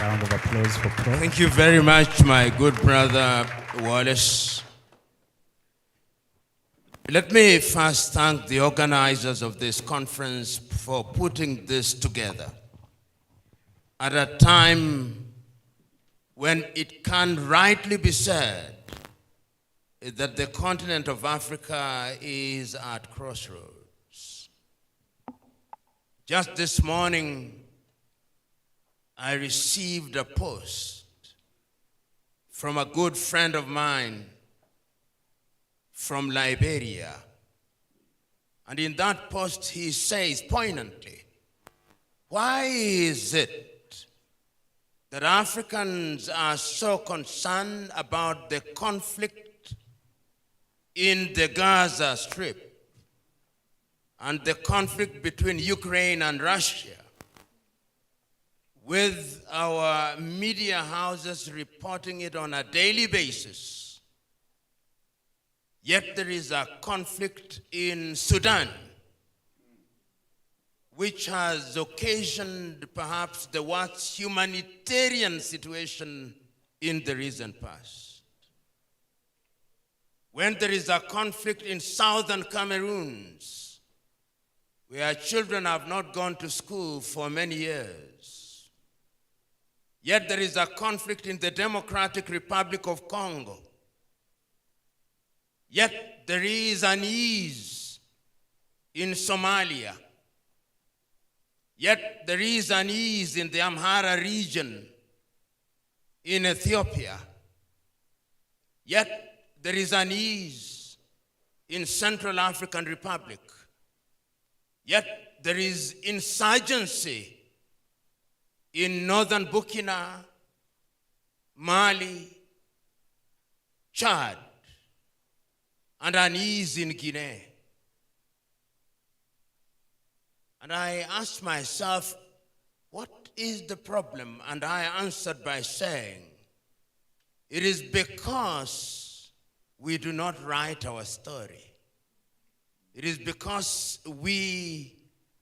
Round of applause for Prof. Thank you very much, my good brother Wallace. Let me first thank the organizers of this conference for putting this together at a time when it can rightly be said that the continent of Africa is at crossroads. Just this morning, I received a post from a good friend of mine from Liberia. And in that post, he says poignantly, why is it that Africans are so concerned about the conflict in the Gaza Strip and the conflict between Ukraine and Russia, with our media houses reporting it on a daily basis? Yet there is a conflict in Sudan, which has occasioned perhaps the worst humanitarian situation in the recent past. When there is a conflict in southern Cameroon, where children have not gone to school for many years. Yet there is a conflict in the Democratic Republic of Congo. Yet there is an ease in Somalia. Yet there is an ease in the Amhara region in Ethiopia. Yet there is an ease in Central African Republic. Yet there is insurgency in northern Burkina, Mali, Chad, and an ease in Guinea. And I asked myself, what is the problem? And I answered by saying, it is because we do not write our story. It is because we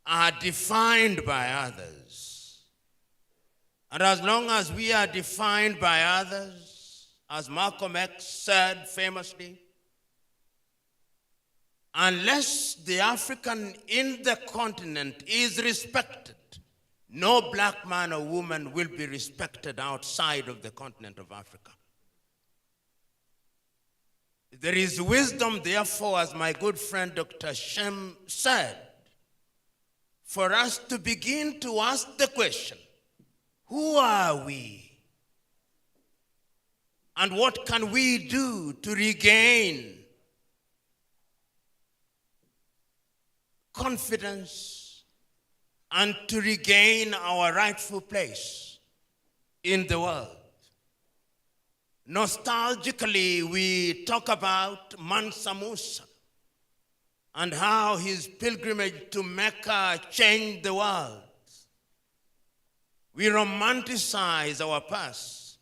are defined by others. And as long as we are defined by others, as Malcolm X said famously, unless the African in the continent is respected, no black man or woman will be respected outside of the continent of Africa. There is wisdom, therefore, as my good friend Dr. Shem said, for us to begin to ask the question, who are we? And what can we do to regain confidence and to regain our rightful place in the world? Nostalgically, we talk about Mansa Musa and how his pilgrimage to Mecca changed the world. We romanticize our past.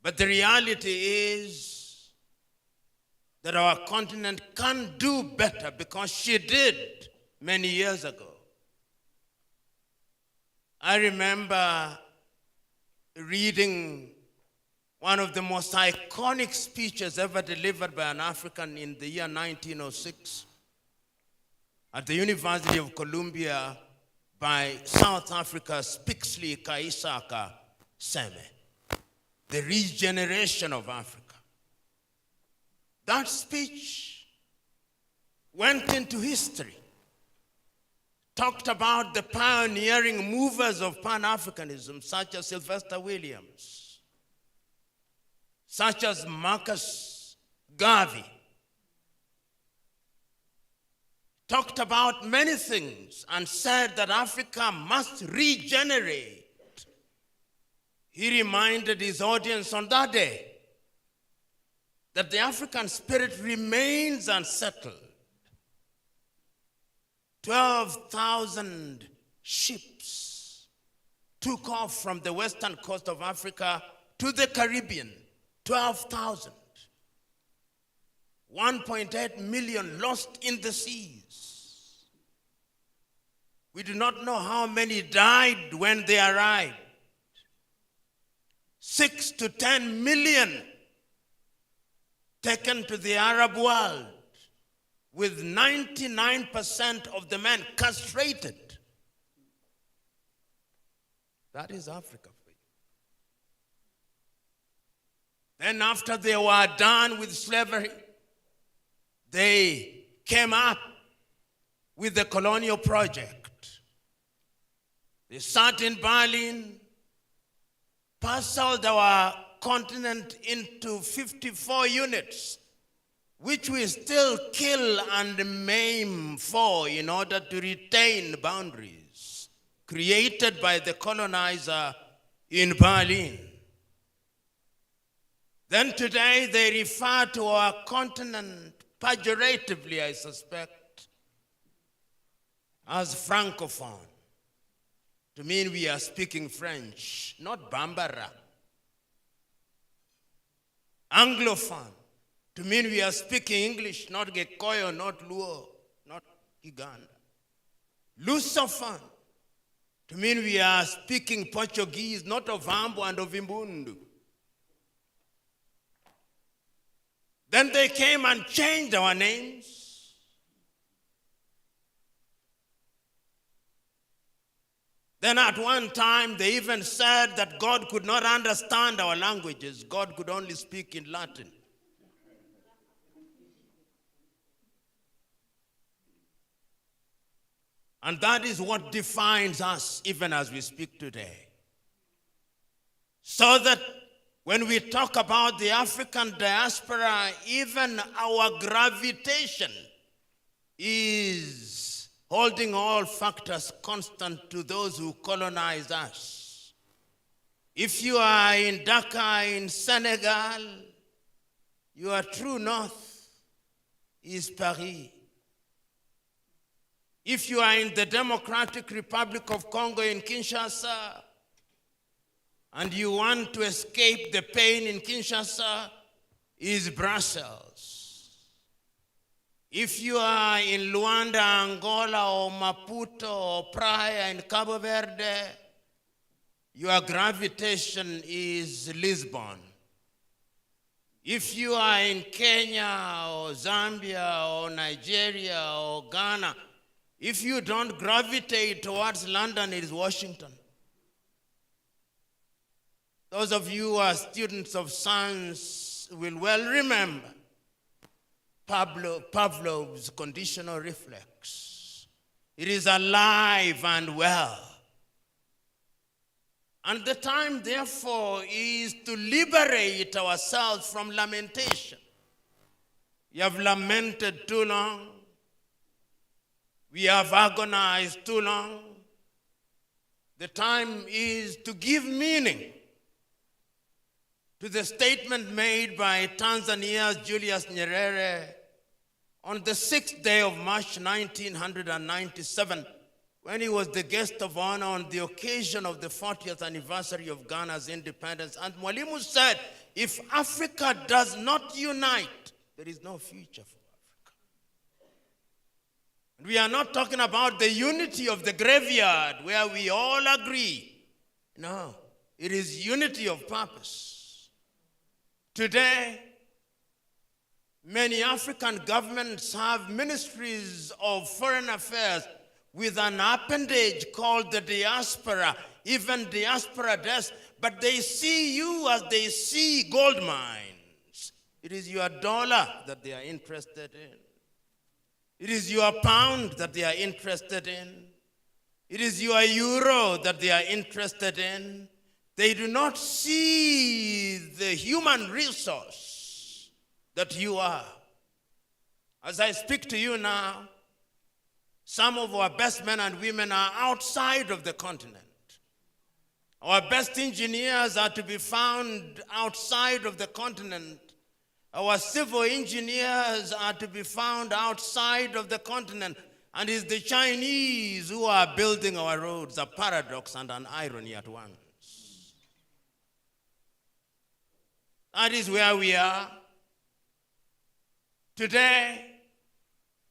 But the reality is that our continent can do better because she did many years ago. I remember reading one of the most iconic speeches ever delivered by an African in the year 1906 at the University of Columbia by South Africa's Pixley Kaisaka Seme, the regeneration of Africa. That speech went into history, talked about the pioneering movers of Pan-Africanism, such as Sylvester Williams, such as Marcus Garvey, talked about many things and said that Africa must regenerate. He reminded his audience on that day that the African spirit remains unsettled. 12,000 ships took off from the western coast of Africa to the Caribbean. 12,000. 1.8 million lost in the seas. We do not know how many died when they arrived. 6 to 10 million taken to the Arab world, with 99% of the men castrated. That is Africa for you. Then after they were done with slavery, they came up with the colonial project. They sat in Berlin, parceled our continent into 54 units, which we still kill and maim for in order to retain boundaries created by the colonizer in Berlin. Then today they refer to our continent pejoratively, I suspect, as Francophone, to mean we are speaking French, not Bambara. Anglophone, to mean we are speaking English, not Gikoyo, not Luo, not Uganda. Lusophone, to mean we are speaking Portuguese, not Ovambo and Ovimbundu. Then they came and changed our names. Then at one time, they even said that God could not understand our languages. God could only speak in Latin. And that is what defines us even as we speak today. So that when we talk about the African diaspora, even our gravitation is holding all factors constant to those who colonize us. If you are in Dakar, in Senegal, your true north is Paris. If you are in the Democratic Republic of Congo in Kinshasa, and you want to escape the pain in Kinshasa, is Brussels. If you are in Luanda, Angola, or Maputo, or Praia in Cabo Verde, your gravitation is Lisbon. If you are in Kenya, or Zambia, or Nigeria, or Ghana, if you don't gravitate towards London, it is Washington. Those of you who are students of science will well remember Pavlov's conditional reflex. It is alive and well. And the time, therefore, is to liberate ourselves from lamentation. We have lamented too long. We have agonized too long. The time is to give meaning to the statement made by Tanzania's Julius Nyerere on the 6th day of March 1997, when he was the guest of honor on the occasion of the 40th anniversary of Ghana's independence. And Mwalimu said, if Africa does not unite, there is no future for Africa. And we are not talking about the unity of the graveyard where we all agree. No, it is unity of purpose. Today, many African governments have ministries of foreign affairs with an appendage called the diaspora, even diaspora desk, but they see you as they see gold mines. It is your dollar that they are interested in. It is your pound that they are interested in. It is your euro that they are interested in. They do not see the human resource that you are. As I speak to you now, some of our best men and women are outside of the continent. Our best engineers are to be found outside of the continent. Our civil engineers are to be found outside of the continent. And it's the Chinese who are building our roads, a paradox and an irony at once. That is where we are. Today,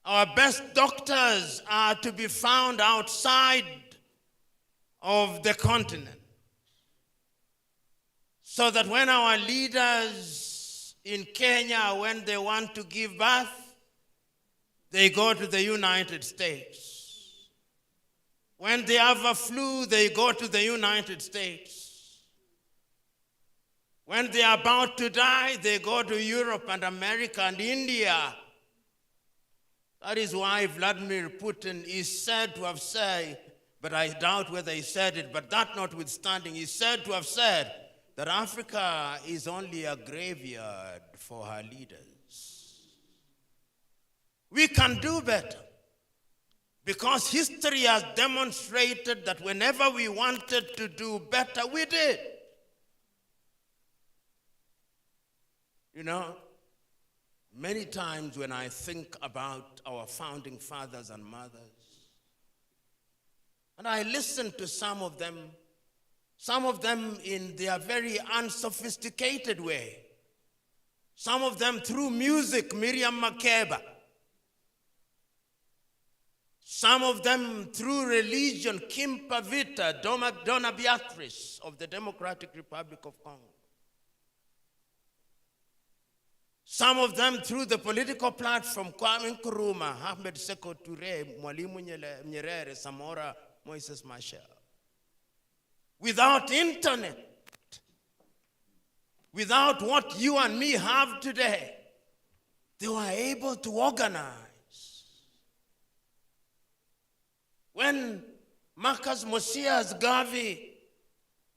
Our best doctors are to be found outside of the continent. So that when our leaders in Kenya, when they want to give birth, they go to the United States. When they have a flu, they go to the United States. When they are about to die, they go to Europe and America and India. That is why Vladimir Putin is said to have said, but I doubt whether he said it, but that notwithstanding, he said to have said that Africa is only a graveyard for her leaders. We can do better because history has demonstrated that whenever we wanted to do better, we did. You know, many times when I think about our founding fathers and mothers, and I listen to some of them in their very unsophisticated way, some of them through music, Miriam Makeba, some of them through religion, Kim Pavita, Donna Beatrice of the Democratic Republic of Congo. Some of them through the political platform, Kwame Nkrumah, Ahmed Sekou Toure, Mwalimu Nyerere, Samora, Moises Machel. Without internet, without what you and me have today, they were able to organize. When Marcus Mosias Garvey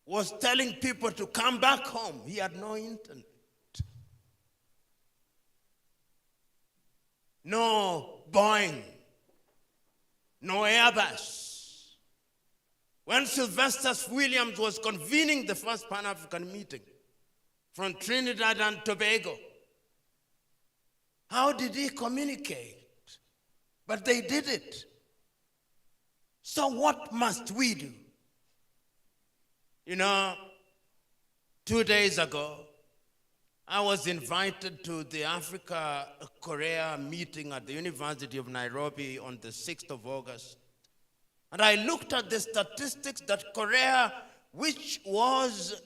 was telling people to come back home, he had no internet. No Boeing, no Airbus. When Sylvester Williams was convening the first Pan-African meeting from Trinidad and Tobago, how did he communicate? But they did it. So what must we do? You know, 2 days ago, I was invited to the Africa-Korea meeting at the University of Nairobi on the 6th of August. And I looked at the statistics that Korea, which was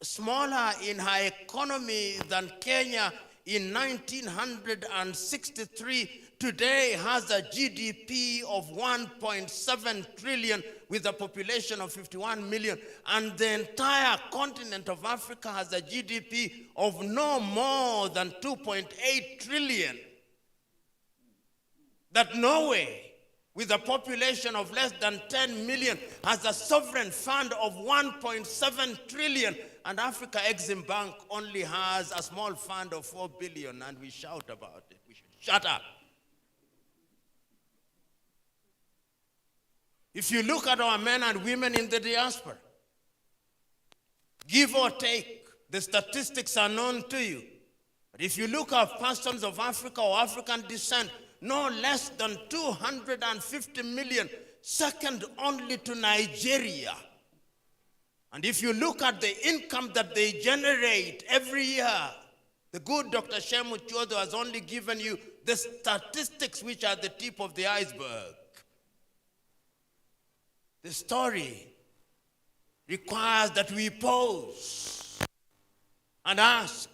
smaller in her economy than Kenya in 1963, today has a GDP of 1.7 trillion with a population of 51 million. And the entire continent of Africa has a GDP of no more than 2.8 trillion. That Norway, with a population of less than 10 million, has a sovereign fund of 1.7 trillion. And Africa Exim Bank only has a small fund of 4 billion, and we shout about it. We should shut up. If you look at our men and women in the diaspora, give or take, the statistics are known to you. But if you look at persons of Africa or African descent, no less than 250 million, second only to Nigeria. And if you look at the income that they generate every year, the good Dr. Shemu Chodo has only given you the statistics which are the tip of the iceberg. The story requires that we pause and ask,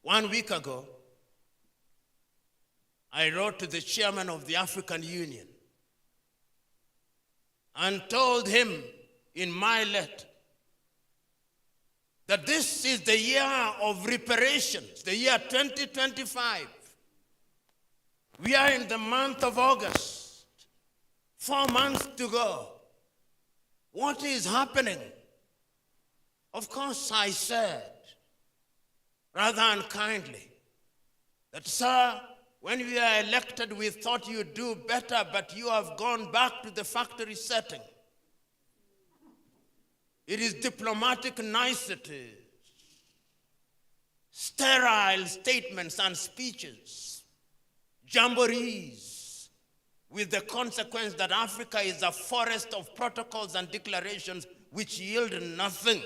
one week ago, I wrote to the chairman of the African Union and told him in my letter that this is the year of reparations, the year 2025. We are in the month of August, 4 months to go. What is happening? Of course, I said, rather unkindly, that, sir, when we were elected, we thought you'd do better, but you have gone back to the factory setting. It is diplomatic niceties, sterile statements and speeches, jamborees, with the consequence that Africa is a forest of protocols and declarations which yield nothing.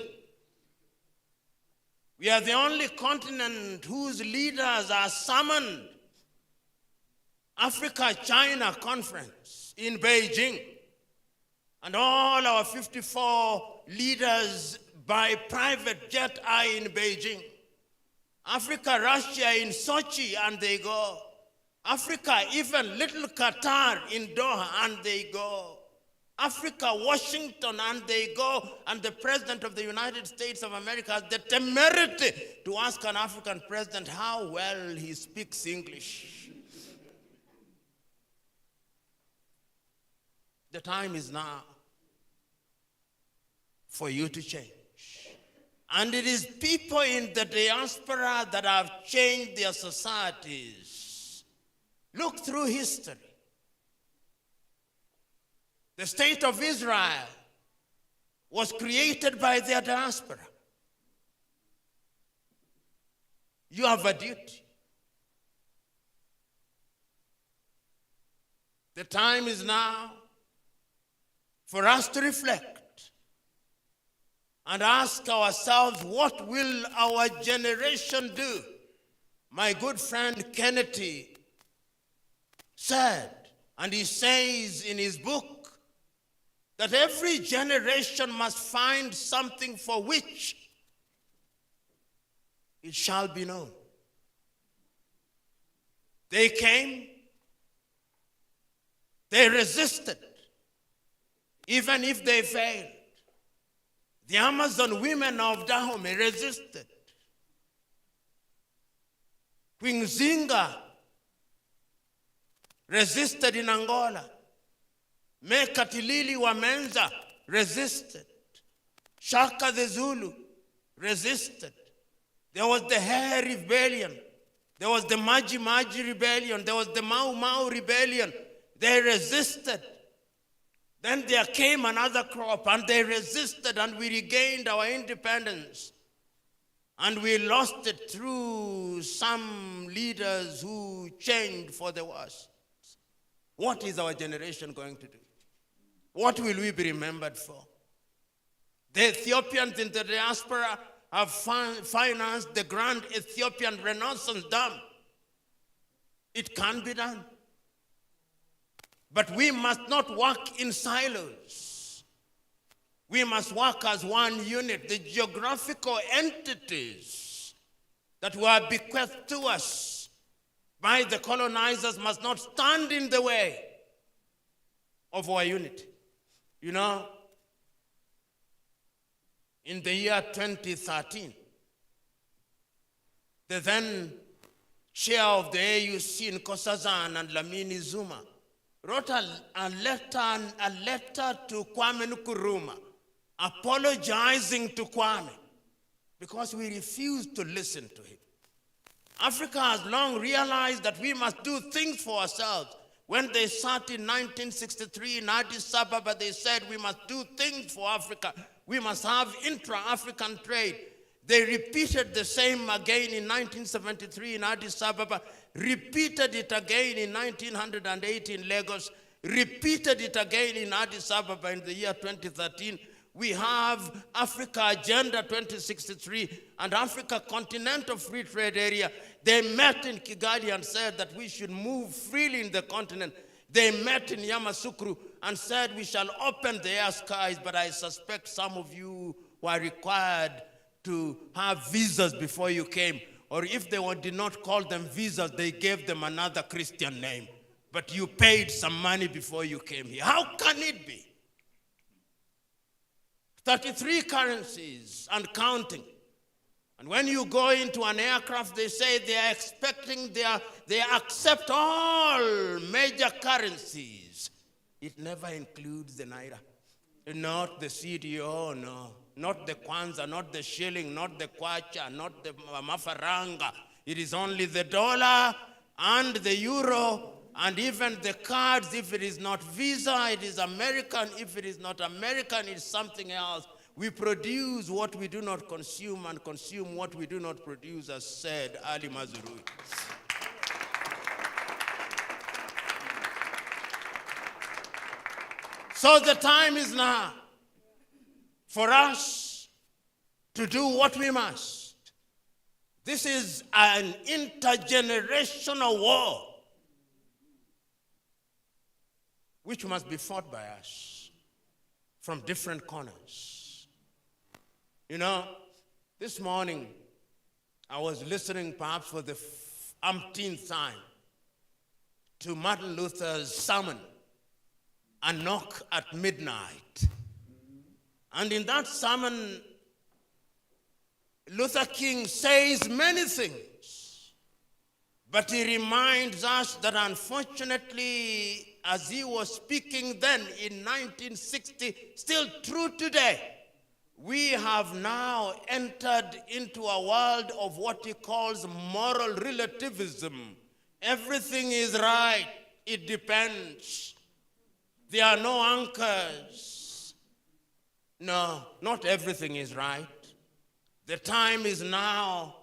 We are the only continent whose leaders are summoned. Africa-China conference in Beijing. And all our 54 leaders by private jet are in Beijing. Africa-Russia in Sochi, and they go. Africa, even little Qatar in Doha, and they go. Africa, Washington, and they go. And the President of the United States of America has the temerity to ask an African president how well he speaks English. The time is now for you to change. And it is people in the diaspora that have changed their societies. Look through history. The state of Israel was created by their diaspora. You have a duty. The time is now for us to reflect and ask ourselves, what will our generation do? My good friend Kennedy said, and he says in his book, that every generation must find something for which it shall be known. They came, they resisted, even if they failed. The Amazon women of Dahomey resisted. Queen Zinga resisted in Angola. Mekatilili wa Menza resisted. Shaka the Zulu resisted. There was the Hair Rebellion. There was the Maji Maji Rebellion. There was the Mau Mau Rebellion. They resisted. Then there came another crop, and they resisted, and we regained our independence. And we lost it through some leaders who changed for the worse. What is our generation going to do? What will we be remembered for? The Ethiopians in the diaspora have financed the Grand Ethiopian Renaissance Dam. It can be done. But we must not work in silos. We must work as one unit. The geographical entities that were bequeathed to us by the colonizers must not stand in the way of our unity. You know, in the year 2013, the then chair of the AUC, Nkosazana and Lamini Zuma, wrote a letter to Kwame Nkrumah, apologizing to Kwame because we refused to listen to him. Africa has long realized that we must do things for ourselves. When they sat in 1963 in Addis Ababa, they said we must do things for Africa. We must have intra-African trade. They repeated the same again in 1973 in Addis Ababa, repeated it again in 1908 in Lagos, repeated it again in Addis Ababa in the year 2013. We have Africa Agenda 2063 and Africa Continental Free Trade Area. They met in Kigali and said that we should move freely in the continent. They met in Yamoussoukro and said we shall open the air skies, but I suspect some of you were required to have visas before you came. Or if they did not call them visas, they gave them another Christian name. But you paid some money before you came here. How can it be? 33 currencies and counting. And when you go into an aircraft, they say they are expecting, they accept all major currencies. It never includes the Naira. Not the CDO, no. Not the Kwanza, not the shilling, not the Kwacha, not the Mafaranga. It is only the dollar and the euro, and even the cards. If it is not Visa, it is American. If it is not American, it's something else. We produce what we do not consume and consume what we do not produce, as said Ali Mazrui. So the time is now for us to do what we must. This is an intergenerational war which must be fought by us from different corners. You know, this morning I was listening perhaps for the umpteenth time to Martin Luther's sermon, A Knock at Midnight. And in that sermon, Luther King says many things, but he reminds us that unfortunately, as he was speaking then in 1960, still true today, we have now entered into a world of what he calls moral relativism. Everything is right, it depends. There are no anchors. No, not everything is right. The time is now,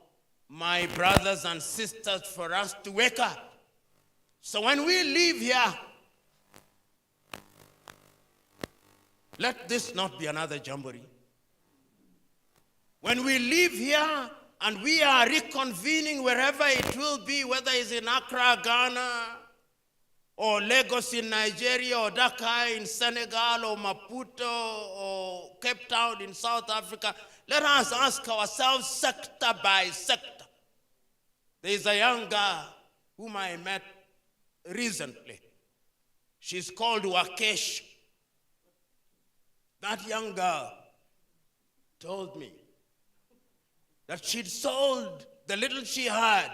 my brothers and sisters, for us to wake up. So when we leave here, let this not be another jamboree. When we leave here and we are reconvening wherever it will be, whether it's in Accra, Ghana, or Lagos in Nigeria, or Dakar in Senegal, or Maputo, or Cape Town in South Africa, let us ask ourselves sector by sector. There is a young girl whom I met recently. She's called Wakesh. That young girl told me that she'd sold the little she had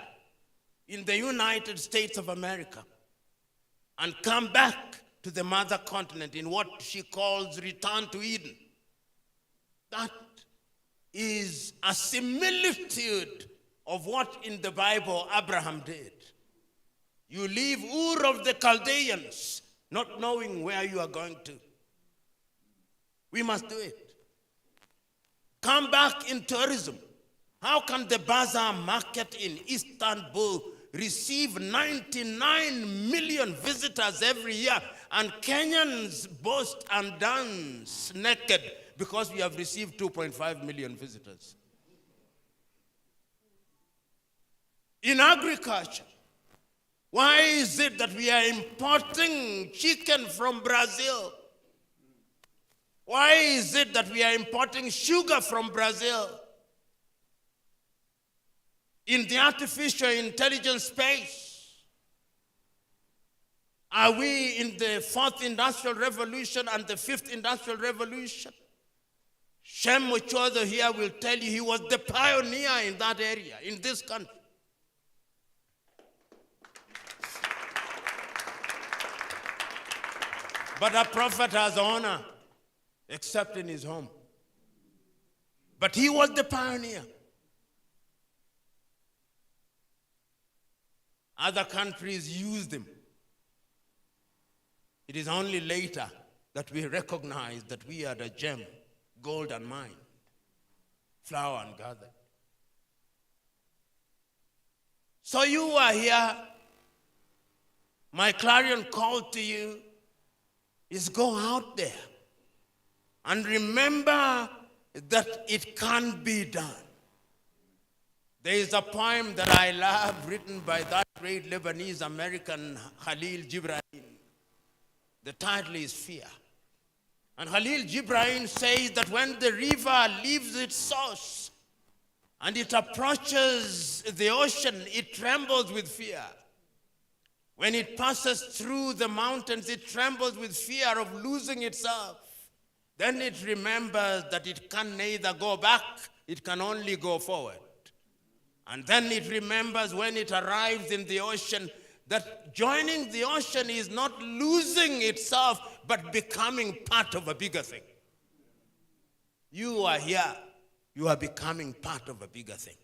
in the United States of America and come back to the mother continent in what she calls return to Eden. That is a similitude of what in the Bible Abraham did. You leave Ur of the Chaldeans, not knowing where you are going to. We must do it. Come back in tourism. How can the bazaar market in Istanbul receive 99 million visitors every year, and Kenyans boast and dance naked because we have received 2.5 million visitors? In agriculture, why is it that we are importing chicken from Brazil? Why is it that we are importing sugar from Brazil? In the artificial intelligence space, are we in the fourth industrial revolution and the fifth industrial revolution? Shem Muchodo here will tell you he was the pioneer in that area, in this country. But a prophet has honor, except in his home. But he was the pioneer. Other countries used him. It is only later that we recognize that we are the gem, gold and mine, flower and gather. So you are here. My clarion call to you is go out there and remember that it can be done. There is a poem that I love written by that great Lebanese American Khalil Gibran. The title is Fear. And Khalil Gibran says that when the river leaves its source and it approaches the ocean, it trembles with fear. When it passes through the mountains, it trembles with fear of losing itself. Then it remembers that it can neither go back, it can only go forward. And then it remembers when it arrives in the ocean that joining the ocean is not losing itself, but becoming part of a bigger thing. You are here, you are becoming part of a bigger thing.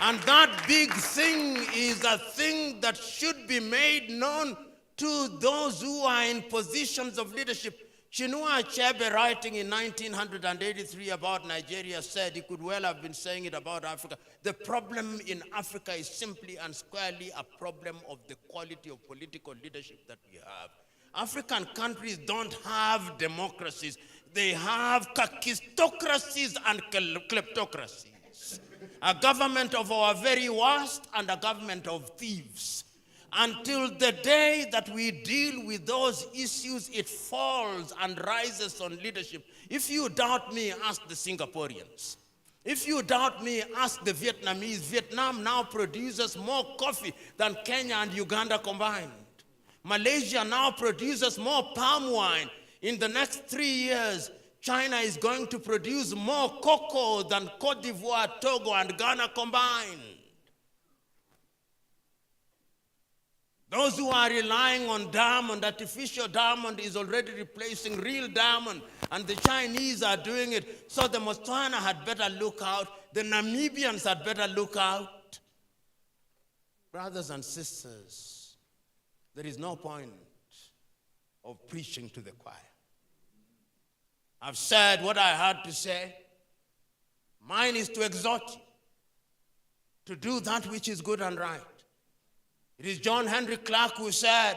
And that big thing is a thing that should be made known to those who are in positions of leadership. Chinua Achebe, writing in 1983 about Nigeria, said he could well have been saying it about Africa. The problem in Africa is simply and squarely a problem of the quality of political leadership that we have. African countries don't have democracies. They have kakistocracies and kleptocracies. A government of our very worst and a government of thieves. Until the day that we deal with those issues, it falls and rises on leadership. If you doubt me, ask the Singaporeans. If you doubt me, ask the Vietnamese. Vietnam now produces more coffee than Kenya and Uganda combined. Malaysia now produces more palm wine. In the next 3 years, China is going to produce more cocoa than Cote d'Ivoire, Togo, and Ghana combined. Those who are relying on diamond, artificial diamond is already replacing real diamond, and the Chinese are doing it. So the Botswana had better look out. The Namibians had better look out. Brothers and sisters, there is no point of preaching to the choir. I've said what I had to say. Mine is to exhort you to do that which is good and right. It is John Henry Clark who said,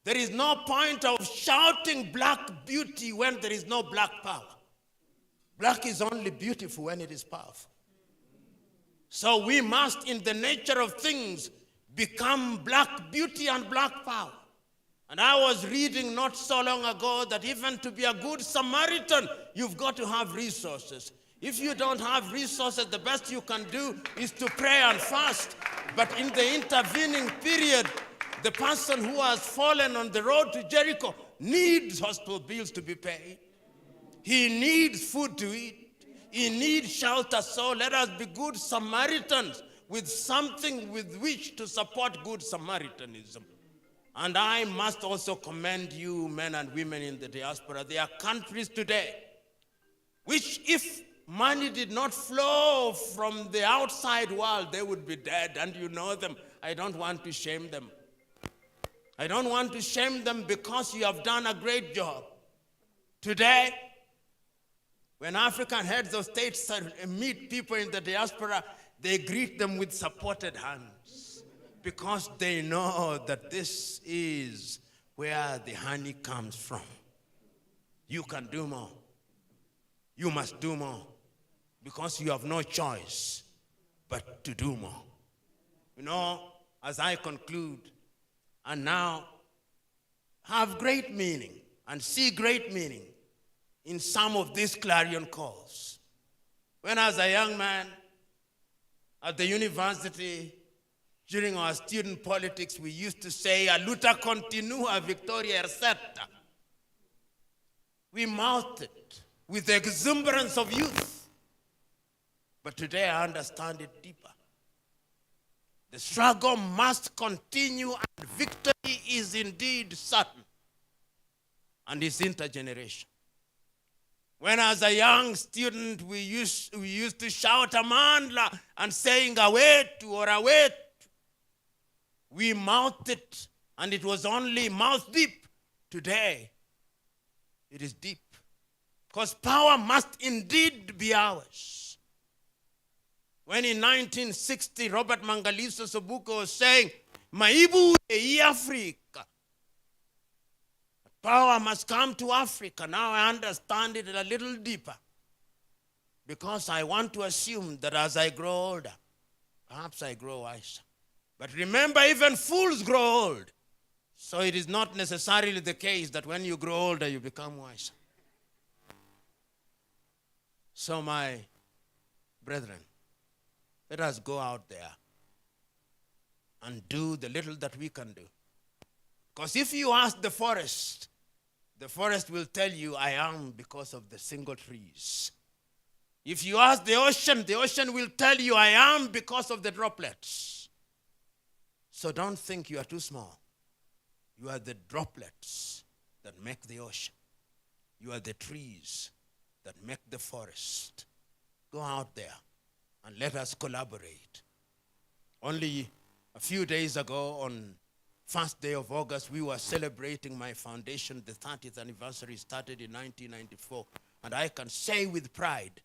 there is no point of shouting black beauty when there is no black power. Black is only beautiful when it is powerful. So we must, in the nature of things, become black beauty and black power. And I was reading not so long ago that even to be a good Samaritan, you've got to have resources. If you don't have resources, the best you can do is to pray and fast. But in the intervening period, the person who has fallen on the road to Jericho needs hospital bills to be paid. He needs food to eat. He needs shelter. So let us be good Samaritans with something with which to support good Samaritanism. And I must also commend you, men and women in the diaspora. There are countries today which, if money did not flow from the outside world, they would be dead, and you know them. I don't want to shame them. I don't want to shame them because you have done a great job. Today, when African heads of states meet people in the diaspora, they greet them with supported hands because they know that this is where the honey comes from. You can do more. You must do more because you have no choice but to do more. You know, as I conclude, and now have great meaning and see great meaning in some of these clarion calls. When I was a young man at the university, during our student politics, we used to say, "A luta continua, victoria certa." We mouthed it with the exuberance of youth. But today I understand it deeper. The struggle must continue, and victory is indeed certain. And it's intergenerational. When as a young student, we used to shout Amandla and saying Awetu or Awetu. We mouthed it, and it was only mouth deep. Today, it is deep. Because power must indeed be ours. When in 1960, Robert Mangaliso Sobuko was saying, Maibu e Africa. Power must come to Africa. Now I understand it a little deeper. Because I want to assume that as I grow older, perhaps I grow wiser. But remember, even fools grow old. So it is not necessarily the case that when you grow older, you become wiser. So my brethren, let us go out there and do the little that we can do. Because if you ask the forest will tell you, I am because of the single trees. If you ask the ocean will tell you, I am because of the droplets. So don't think you are too small. You are the droplets that make the ocean. You are the trees that make the forest. Go out there and let us collaborate. Only a few days ago, on first day of August, we were celebrating my foundation. The 30th anniversary started in 1994. And I can say with pride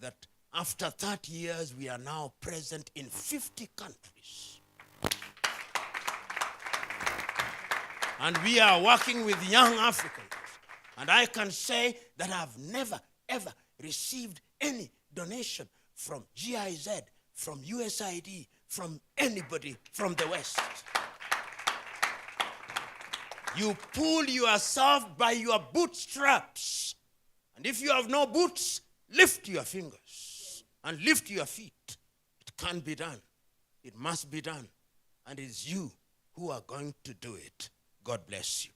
that after 30 years, we are now present in 50 countries. And we are working with young Africans. And I can say that I've never, ever received any donation from GIZ, from USAID, from anybody from the West. You pull yourself by your bootstraps. And if you have no boots, lift your fingers and lift your feet. It can't be done. It must be done. And it's you who are going to do it. God bless you.